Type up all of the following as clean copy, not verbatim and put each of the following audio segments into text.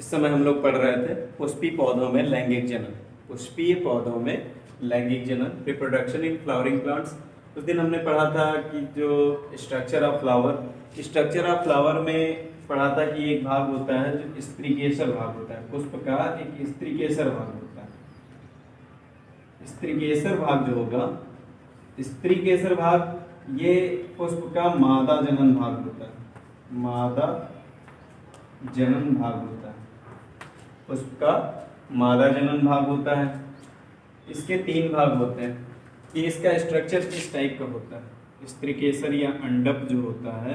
इस समय हम लोग पढ़ रहे थे पुष्पीय पौधों में लैंगिक जनन। पुष्पीय पौधों में लैंगिक जनन, रिप्रोडक्शन इन फ्लावरिंग प्लांट्स। उस दिन हमने पढ़ा था कि जो स्ट्रक्चर ऑफ फ्लावर में पढ़ा था कि एक भाग होता है जो स्त्रीकेसर भाग होता है, पुष्प का एक स्त्रीकेसर भाग होता है। स्त्रीकेसर भाग जो होगा, स्त्रीकेसर भाग ये पुष्प का मादा जनन भाग होता है, मादा जनन भाग होता है, पुष्प का मादा जनन भाग होता है। इसके 3 भाग होते हैं कि इसका स्ट्रक्चर इस टाइप का होता है। स्त्रीकेसर या अंडक जो होता है,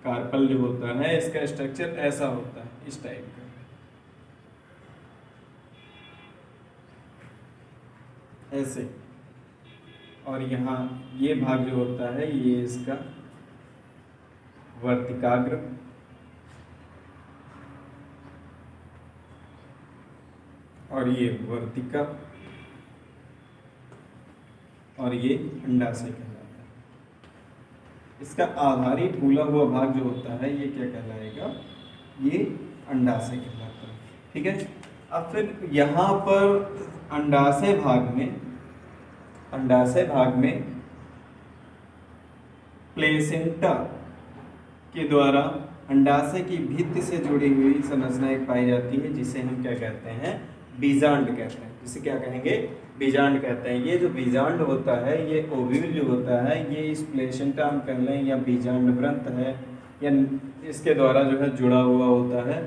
कार्पल जो होता है, इसका स्ट्रक्चर ऐसा होता है, इस टाइप का, ऐसे। और यहाँ ये भाग जो होता है ये इसका वर्तिकाग्र, और ये वर्तिका, और ये अंडाशय कहलाता है। इसका आधारी फूला हुआ भाग जो होता है ये क्या कहलाएगा, ये अंडाशय कहलाता है। ठीक है। अब फिर यहाँ पर अंडाशय भाग में प्लेसेंटा के द्वारा अंडाशय की भित्ति से जुड़ी हुई संरचना एक पाई जाती है जिसे हम क्या कहते हैं, बीजांड कहते हैं। जिसे क्या कहेंगे, बीजांड कहते हैं। ये जो बीजांड होता है, ये ओव्यूल जो होता है, ये इस प्लेसेंटा हम कह लें या बीजांड व्रंत है, या इसके द्वारा जो है जुड़ा हुआ होता है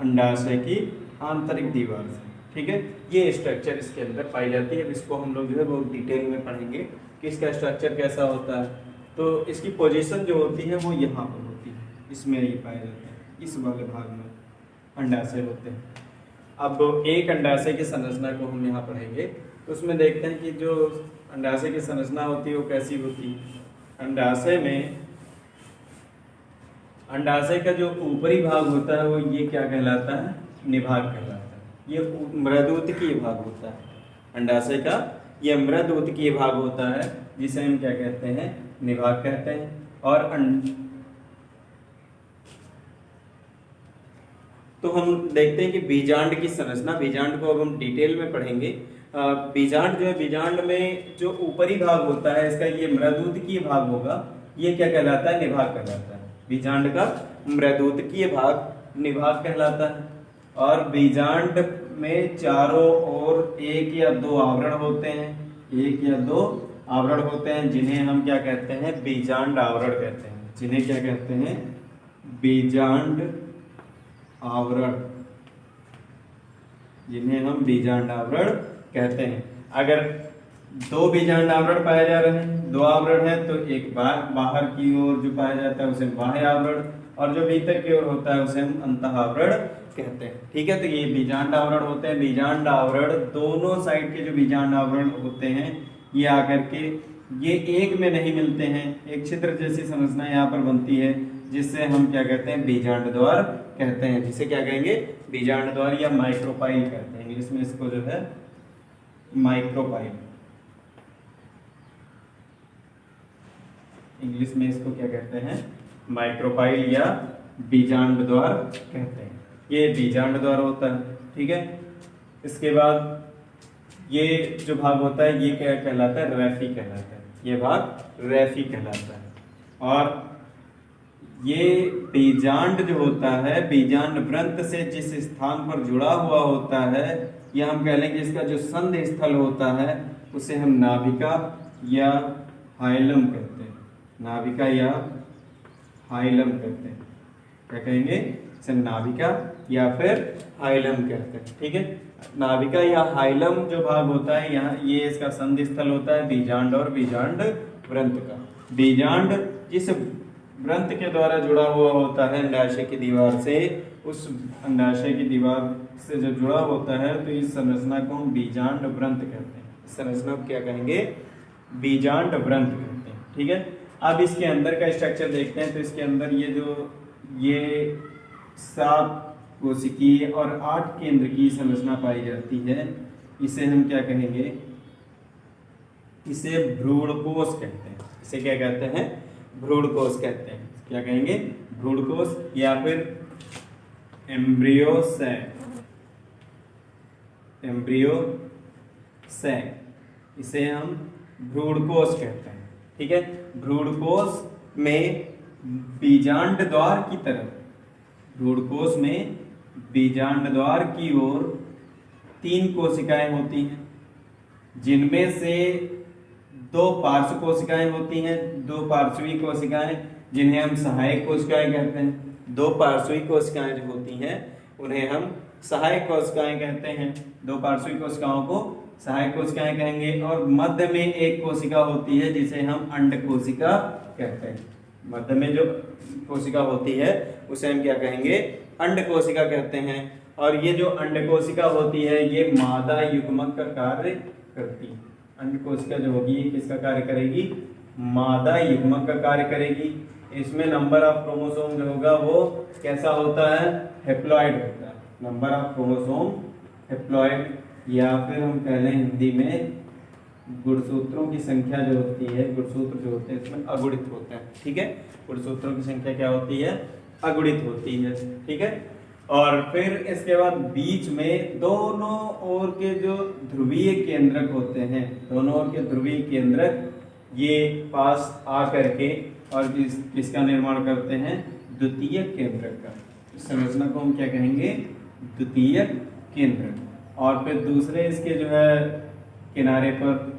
अंडाशय की आंतरिक दीवार से। ठीक है। ये स्ट्रक्चर इसके अंदर पाई जाती है। इसको हम लोग जो है बहुत डिटेल में पढ़ेंगे कि इसका स्ट्रक्चर कैसा होता है। तो इसकी पोजीशन जो होती है वो यहाँ पर होती है, इसमें ही पाए जाते हैं, इस वाले भाग में अंडाशय होते हैं। अब एक अंडाशय की संरचना को हम यहाँ पढ़ेंगे, तो उसमें देखते हैं कि जो अंडाशय की संरचना होती है वो कैसी होती है। अंडाशय का जो ऊपरी भाग होता है वो ये क्या कहलाता है, निभाग कहलाता है। ये मृदुतकीय भाग होता है अंडाशय का, ये मृदुतकीय भाग होता है जिसे हम क्या कहते हैं, निभाग कहते हैं। और तो हम देखते हैं कि बीजांड की संरचना, बीजांड को अब हम डिटेल में पढ़ेंगे। बीजांड जो है, बीजांड में जो ऊपरी भाग होता है इसका ये मृदुतकीय भाग होगा, ये क्या कहलाता है, निभाग कहलाता है। बीजांड का मृदुतकीय भाग निभाग कहलाता है। और बीजांड में चारों ओर 1 या 2 आवरण होते हैं, 1 या 2 आवरण होते हैं जिन्हें हम क्या कहते हैं, बीजांड आवरण कहते हैं। जिन्हें क्या कहते हैं, बीजांड आवरण, जिन्हें हम बीजांड आवरण कहते हैं। अगर 2 बीजांड आवरण पाए जा रहे हैं, 2 आवरण है तो एक बाहर की ओर जो पाया जाता है उसे बाह्य आवरण, और जो भीतर की ओर होता है उसे हम अंतः आवरण कहते हैं। ठीक है। तो ये बीजांड आवरण होते हैं। बीजांड आवरण, दोनों साइड के जो बीजांड आवरण होते हैं ये आकर के ये एक में नहीं मिलते हैं, एक छिद्र जैसी संरचना यहाँ पर बनती है जिससे हम क्या कहते हैं, बीजांड द्वार कहते हैं। जिसे क्या कहेंगे, बीजांड द्वार या माइक्रोपाइल कहते हैं। इंग्लिश में इसको जो है माइक्रोपाइल, इंग्लिश में इसको क्या कहते हैं, माइक्रोपाइल या बीजांड द्वार कहते हैं। ये बीजांड द्वार होता है। ठीक है। इसके बाद ये जो भाग होता है ये क्या कहलाता है, रैफी कहलाता है। ये भाग रैफी कहलाता है। और ये बीजांड जो होता है, बीजांड व्रंत से जिस स्थान पर जुड़ा हुआ होता है, या हम कह लेंगे इसका जो संधि स्थल होता है उसे हम नाभिका या हाइलम कहते हैं। नाभिका या हाइलम कहते हैं। क्या कहेंगे, इसे नाभिका या फिर हाइलम कहते हैं। ठीक है। नाभिका या हाइलम जो भाग होता है, यहाँ ये इसका संधि स्थल होता है बीजांड और बीजांड व्रंत का। बीजांड जिस व्रंत के द्वारा जुड़ा हुआ होता है अंडाशय की दीवार से, उस अंडाशय की दीवार से जब जुड़ा होता है तो इस संरचना को हम बीजांड व्रंत कहते हैं। इस संरचना को क्या कहेंगे, बीजांड व्रंत कहते हैं। ठीक है। अब इसके अंदर का स्ट्रक्चर देखते हैं। तो इसके अंदर ये 7 कोशिकीय और 8 केंद्र की संरचना पाई जाती है। इसे हम क्या कहेंगे, इसे भ्रूणकोश कहते हैं। इसे क्या कहते हैं, भ्रूणकोश कहते हैं। क्या कहेंगे, भ्रूणकोश या फिर एम्ब्रियो सैक। एम्ब्रियो सैक, इसे हम भ्रूणकोश कहते हैं। ठीक है, भ्रूणकोश में बीजांड द्वार की तरफ, भ्रूणकोश में बीजांड द्वार की ओर 3 कोशिकाएं होती हैं, जिनमें से 2 पार्श्व कोशिकाएं होती हैं, 2 पार्श्वी कोशिकाएं जिन्हें हम सहायक कोशिकाएं कहते हैं। 2 पार्श्वी कोशिकाएं जो होती हैं उन्हें हम सहायक कोशिकाएं कहते हैं। 2 पार्श्वी कोशिकाओं को सहायक कोशिकाएं कहेंगे। और मध्य में एक कोशिका होती है जिसे हम अंड कोशिका कहते हैं। मध्य में जो कोशिका होती है उसे हम क्या कहेंगे? अंड कोशिका कहते हैं। और ये जो अंड कोशिका होती है ये मादा युग्मक का कार्य करती है। अंड कोशिका जो होगी ये किसका कार्य करेगी? मादा युग्मक का कार्य करेगी। इसमें नंबर ऑफ क्रोमोसोम जो होगा वो कैसा होता है? हेप्लॉइड होता है। नंबर ऑफ क्रोमोसोम हेप्लॉइड, या फिर हम कह लें हिंदी में गुणसूत्रों की संख्या जो होती है, गुणसूत्र जो होते हैं इसमें अगुणित होते हैं। ठीक है, गुणसूत्रों की संख्या क्या होती है? अगुणित होती है। ठीक है, और फिर इसके बाद बीच में दोनों ओर के जो ध्रुवीय केंद्रक होते हैं, दोनों ओर के ध्रुवीय केंद्रक ये पास आ करके और किसका निर्माण करते हैं? द्वितीयक केंद्रक का। इस संरचना को हम क्या कहेंगे? द्वितीयक केंद्रक। और फिर दूसरे इसके जो है किनारे पर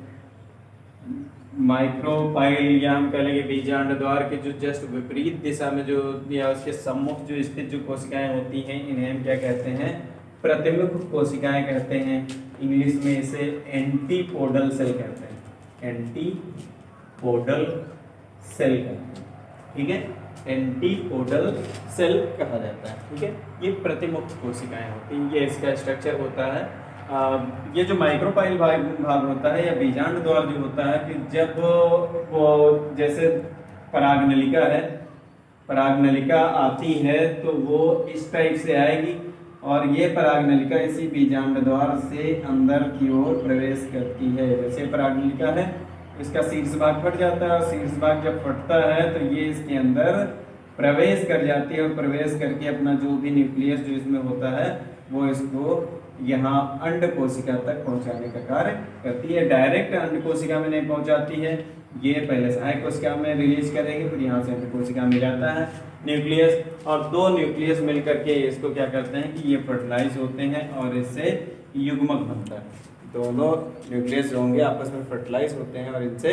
माइक्रोपाइल, या हम कह लेंगे बीजांड द्वार के जो जस्ट विपरीत दिशा में जो या उसके सम्मुख जो स्थित जो कोशिकाएं होती हैं इन्हें हम क्या कहते हैं? प्रतिमुख कोशिकाएं कहते हैं। इंग्लिश में इसे एंटीपोडल सेल कहते हैं। एंटीपोडल सेल कहते हैं। ठीक है, एंटीपोडल सेल कहा जाता है। ठीक है, ये प्रतिमुख कोशिकाएं होती हैं, ये इसका स्ट्रक्चर होता है। ये जो माइक्रोपाइल भाग होता है या बीजांड द्वार जो होता है कि जब वो जैसे परागनलिका है, परागनलिका आती है तो वो इस टाइप से आएगी और ये परागनलिका इसी बीजांड द्वार से अंदर की ओर प्रवेश करती है। जैसे परागनलिका है, इसका शीर्ष भाग फट जाता है और शीर्ष भाग जब फटता है तो ये इसके अंदर प्रवेश कर जाती है और प्रवेश करके अपना जो भी न्यूक्लियस जो इसमें होता है वो इसको यहाँ अंड कोशिका तक पहुंचाने का कार्य करती है। डायरेक्ट अंड कोशिका में नहीं पहुंचाती है, ये पहले सहायक कोशिका में रिलीज करेगी, फिर यहाँ से अंड कोशिका में जाता है न्यूक्लियस, और 2 न्यूक्लियस मिलकर के इसको क्या करते हैं कि ये फर्टिलाइज होते हैं और इससे युग्मक बनता है। दोनों न्यूक्लियस होंगे आपस में फर्टिलाइज होते हैं और इनसे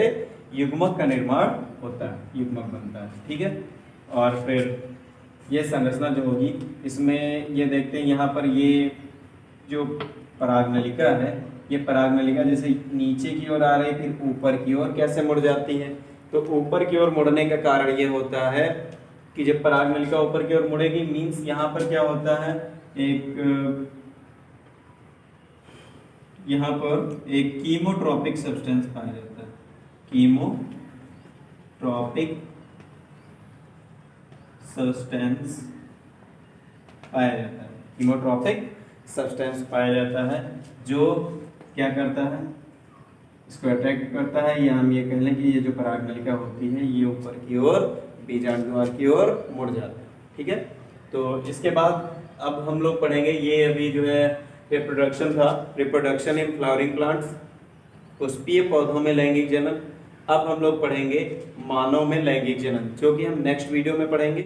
युग्मक का निर्माण होता है, युग्मक बनता है। ठीक है, और फिर ये संरचना जो होगी इसमें ये देखते हैं यहाँ पर ये जो परागनलिका है, ये परागनलिका जैसे नीचे की ओर आ रही फिर ऊपर की ओर कैसे मुड़ जाती है? तो ऊपर की ओर मुड़ने का कारण ये होता है कि जब परागनलिका ऊपर की ओर मुड़ेगी मीन्स यहाँ पर क्या होता है? यहाँ पर एक कीमोट्रोपिक सब्सटेंस पाया जाता है। कीमोट्रोपिक सब्सटेंस पाया जाता है। कीमोट्रोपिक सब्सटेंस पाया जाता है जो क्या करता है? इसको अट्रैक्ट करता है, या हम ये कह लें कि ये जो परागनलिका होती है ये ऊपर की ओर बीजांड द्वार की ओर मुड़ जाता है। ठीक है, तो इसके बाद अब हम लोग पढ़ेंगे, ये अभी जो है रिप्रोडक्शन था, रिप्रोडक्शन इन फ्लावरिंग प्लांट्स, पुष्पीय पौधों में लैंगिक जनन। अब हम लोग पढ़ेंगे मानव में लैंगिक जनन, जो कि हम नेक्स्ट वीडियो में पढ़ेंगे।